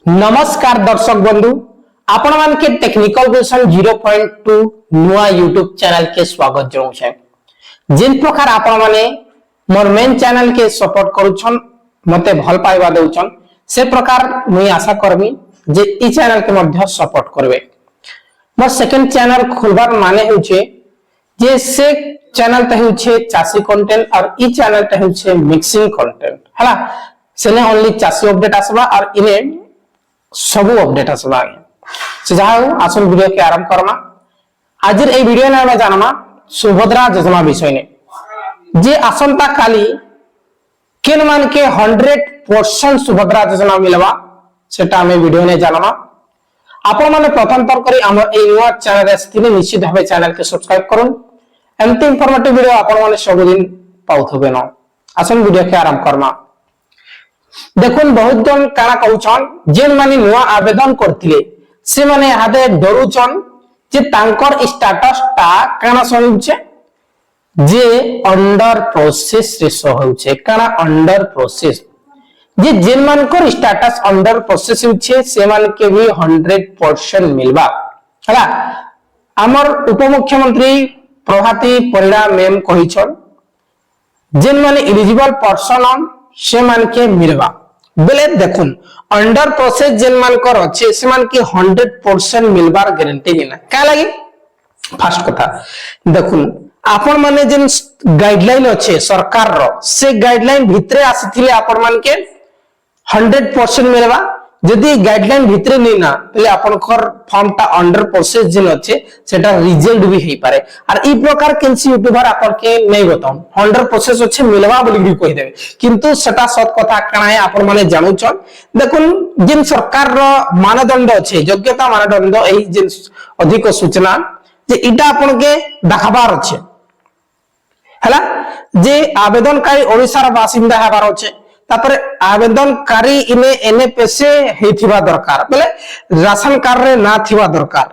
नमस्कार दर्शक बंधु आपण मान के टेक्निकल क्वेश्चन 0.2 नुआ यूट्यूब चैनल के स्वागत जनाऊ छे। जिन प्रकार आपण माने मोर मेन चैनल के सपोर्ट करूछन मते भल पाइबा देउछन से प्रकार मुई आशा करबी जे ई चैनल के मध्य सपोर्ट करबे। मोर सेकंड चैनल खोलबार माने होचे जे से चैनल त होचे चासी कंटेंट और ई चैनल त होचे मिक्सिंग कंटेंट हला सेने ओनली चासी अपडेट आसबा और इने सबु अपडेट आसबा से जाओ आसन वीडियो के आरंभ करमा। आज ए वीडियो ने जानमा सुभद्रा योजना विषय ने जे आसंता काली केन मान के 100% सुभद्रा योजना मिलवा सेटा हमें वीडियो ने जानमा। आपण माने प्रथम पर करी हम ए नुआ चैनल स्थिति निश्चित भाबे चैनल के सब्सक्राइब करूं एमती इंफॉर्मेटिव वीडियो आपण माने सब दिन पाउथबे न। आसन वीडियो के आरंभ करमा। देखुन बहुत जन काना कहउछन जेन माने नुआ आवेदन करथिले से माने हादे डरुछन जे तांकर स्टेटस ता काना सहिउछे जे अंडर प्रोसेस रे सहिउछे काना अंडर प्रोसेस जे जेन मानकर स्टेटस अंडर प्रोसेस होछे से मान के भी 100% मिलबा हला। हमर उपमुख्यमंत्री प्रभाती परिड़ा मैम कहिछन जेन माने एलिजिबल पर्सन से मान के मिलबा बेले देखुन अंडर प्रोसेस जेन मान कर अच्छे से मान के 100% मिलबार गारंटी नहीं ना क्या लगी। फर्स्ट कथा देखुन आपण माने जेन गाइडलाइन अच्छे सरकार रो से गाइडलाइन भितरे आसीथिले आपण मान के 100% मिलबा जदी गाइडलाइन भितरे नहीं ना पहले आपण कर फॉर्म ता अंडर प्रोसेस जेन अच्छे सेटा रिजेक्ट भी हेई पारे और ई प्रकार केनसी यूट्यूबर आपण के नहीं बताऊं अंडर प्रोसेस अच्छे मिलबा बोली भी कहि देबे किंतु सेटा सत कथा काना है आपण माने जानुछन। देखुन जेन सरकार रो मानदंड अच्छे योग्यता मानदंड एही जेन अधिक सूचना जे इटा आपण के देखबार अच्छे हला जे आवेदनकारी ओडिसा रो बासिंदा हेबार अच्छे तापर आवेदनकारी इने एनएपीएस हेथिबा दरकार बोले राशन कार्ड रे ना थिबा दरकार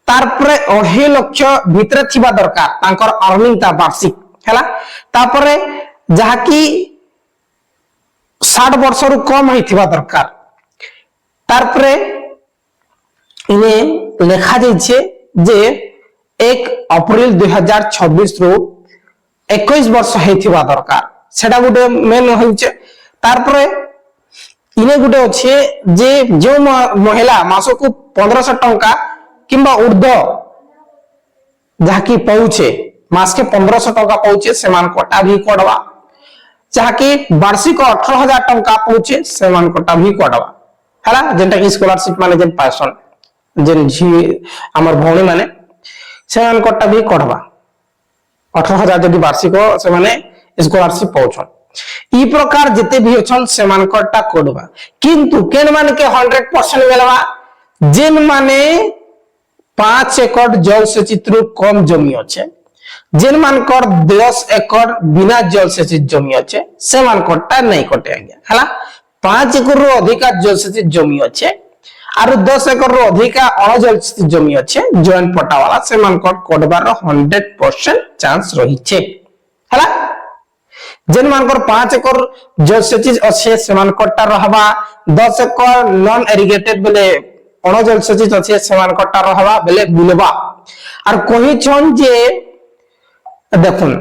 तारपरे 2 लाख भितरे थिबा दरकार तांकर अर्निंग ता वार्षिक हैला तापर जहा की 60 वर्ष रु कम हेथिबा दरकार तारपरे इने लेखा जाइछे जे 1 अप्रैल 2026 रु 21 वर्ष हेथिबा दरकार सेटा गुटे मेन होइछे। तारपरे इने गुटे अच्छे जे जो महिला मासको 1500 टंका किंबा ऊर्ध्व जहाकी पहुंचे मास के 1500 टंका पहुंचे सेमान कोटा भी कोडवा जहाकी वार्षिक 18000 टंका पहुंचे सेमान कोटा भी कोडवा हला जेंटा की स्कॉलरशिप माने जेन पासन जेन जी हमर भौणी माने सेमान कोटा भी कोडवा 18000 जदी वार्षिक से माने स्कॉलरशिप पहुंचन ई प्रकार जते भी अछन से मानकटा कोडबा किंतु केन मान के 100% मिलवा जेन माने 5 एकड़ जल सेचित रु कम जमी अच्छे जेन मानकर 10 एकड़ बिना जल सेचित जमी अच्छे से मानकटा नहीं कटे आज्ञा हला 5 एकड़ रु अधिका जल सेचित जमी अच्छे आरो 10 एकड़ रु अधिका अजल सेचित जमी अच्छे जॉइंट पट्टा वाला से मानकर कोडबार 100% चांस रहिछे हला। जेन मानकर 5 एकड़ जल सेचित अच्छे से मानकटा रहबा 10 एकड़ नॉन इरिगेटेड बेले अणजल सेचित अच्छे से मानकटा रहबा बेले मिलबा और कहि छन जे देखुन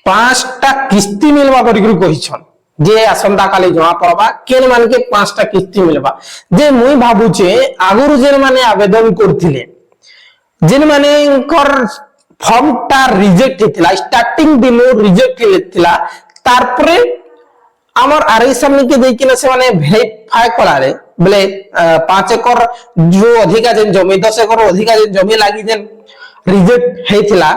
5टा किस्ती मिलबा करिकु कहि छन जे असंता काली जमा पड़बा केन मान के 5टा किस्ती मिलबा जे मुई भाबु छे आगुरु जेन माने आवेदन करथिले जेन माने कर फॉर्म ता रिजेक्ट थिला स्टार्टिंग दिन रिजेक्ट थिला तारपरे हमर आरएसएम के देकिना से माने वेरीफाई करारे बोले 5 एकड़ जो अधिका जेन जमी 10 एकड़ अधिका जेन जमी लागी जेन रिजेक्ट हेथिला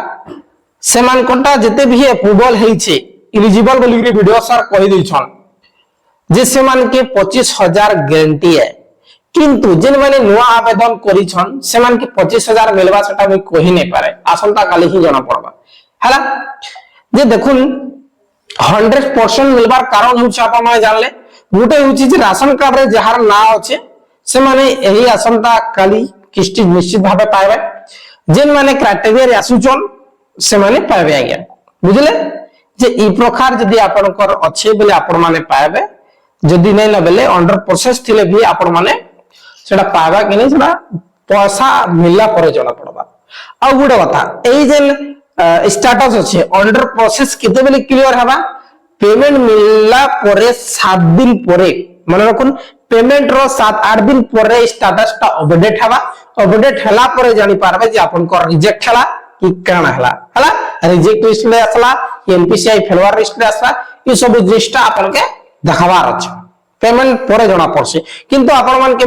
से मान कोटा जते भी अप्रूवल हेछे एलिजिबल बोली वीडियो सर कहि दै छन जे से मान के 25000 गारंटी है किंतु जेन माने नुआ आवेदन करी छन से मान के 25000 मिलबा सेटा मैं कहि नै पारे आसंता काली ही जणा पड़बा हला जे देखुन 100% मिलबार कारण होछ आपन माने जानले गुटे होछि जे राशन कार्ड रे जहार ना अछि से माने एही आसंता काली किस्ती निश्चित भाबे पाएबे जेन माने क्राइटेरिया रे आसुचन से माने पाएबे आज्ञा बुझले जे ई प्रकार जदी आपन कर अछि बोले आपन माने पाएबे जदि नहीं न बेले अंडर प्रोसेस थिले भी आपण माने सेटा पावा कि नहीं सेटा पैसा मिलला पर जना पड़बा। आ गुडे कथा एई जेन स्टेटस अछि अंडर प्रोसेस केते बेले क्लियर हबा पेमेंट मिलला परे 7 दिन परे मन रखुन पेमेंट रो 7-8 दिन परे स्टेटस ता अपडेट हबा अपडेट हला परे जानि पारबे जे आपन को रिजेक्ट हला कि काना हला रिजेक्ट लिस्ट ले असला एनपीसीआई फेलवार लिस्ट ले असला ई सब लिस्ट आपन के देखावार अछि पेमेंट परे जणा पड़से किंतु आपन मान के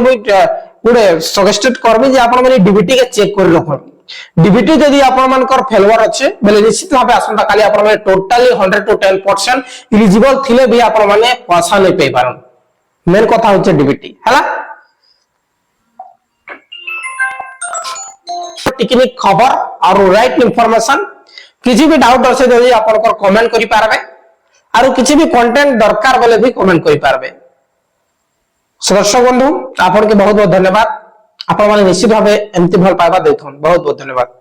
गुडे सजेस्टेड करबे जे आपन माने डीबीटी के चेक कर रखो डीबीटी जदि आपन मान कर फेलवार अछि बेले निश्चित भाबे आसंता काली आपन माने टोटली 100 to 10% एलिजिबल थिले भी आपन माने पैसा नै पे पारन मेन कथा होचे डीबीटी हला टेक्निक खबर और राइट इंफॉर्मेशन किसी भी डाउट अछि जदि आपन को कमेंट करि पारबे आरो किसी भी कंटेंट दरकार बेले भी कमेंट करि पारबे। दर्शक बंधु आपन के बहुत बहुत धन्यवाद आपण माने निश्चित भाबे एमती भल पाइबा देथन बहुत बहुत धन्यवाद।